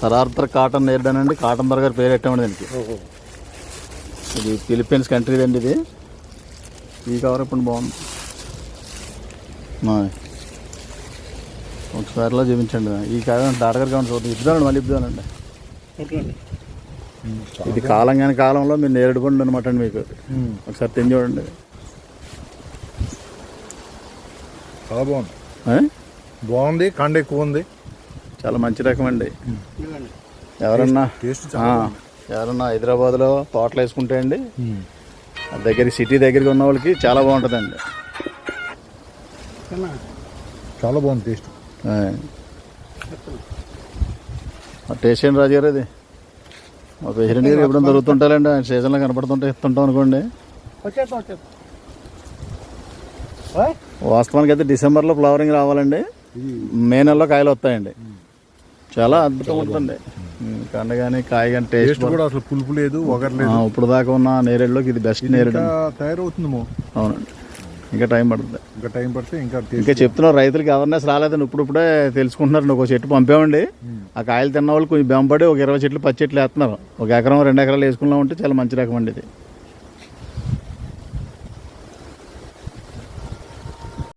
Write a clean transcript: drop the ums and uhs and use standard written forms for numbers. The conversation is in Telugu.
సరార్థర్ కాటన్ నేర్డానండి. కాటన్ బర్గర్ పేరు పెట్టామండి దీనికి. ఇది ఫిలిప్పీన్స్ కంట్రీది అండి. ఇది ఈ కవర్ ఇప్పుడు బాగుంది. ఒకసారిలో చూపించండి. ఈ కాలం డాటగారు కావాలి చూద్దాం. ఇద్దామండి, మళ్ళీ ఇద్దామండి. ఇది కాలంగాని కాలంలో మీరు నేరేడు పండు అనమాట అండి. మీకు ఒకసారి తిని చూడండి. చాలా బాగుంది. బాగుంది, కండ ఎక్కువ ఉంది. చాలా మంచి రకం అండి. ఎవరన్నా హైదరాబాద్లో తోటలు వేసుకుంటే అండి, దగ్గర సిటీ దగ్గరికి ఉన్న వాళ్ళకి చాలా బాగుంటుందండి. చాలా బాగుంది టేస్ట్. టేస్ట్ ఏంటి రాజు గారు? అది మా ప్రెసిడెంట్ గారు ఎప్పుడైనా దొరుకుతుంటారండి. ఆయన సీజన్లో కనపడుతుంటే ఇస్తుంటాం అనుకోండి. వాస్తవానికి అయితే డిసెంబర్లో ఫ్లవరింగ్ రావాలండి. మే నెలలో కాయలు వస్తాయండి. చాలా అద్భుతంగా ఉంటుంది. కండ కానీ కాయ కానీ టేస్ట్ కూడా అసలు పులుపు లేదు, ఒకరు ఇప్పుడు దాకా ఉన్న నేరేడులోకి ఇది బెస్ట్ నేరేడు తయారవుతుంది. అవునండి, ఇంకా టైం పడుతుంది. ఇంకా చెప్తున్నారు రైతులకి అవేర్నెస్ రాలేదండి. ఇప్పుడే తెలుసుకుంటున్నారు. ఒక చెట్టు పంపామండి. ఆ కాయలు తిన్న వాళ్ళు కొంచెం బెంపడి ఒక 20 చెట్లు 10 చెట్లు వేస్తున్నారు. ఒక ఎకరం 2 ఎకరాలు వేసుకున్నా ఉంటే చాలా మంచి రకం అండి ఇది.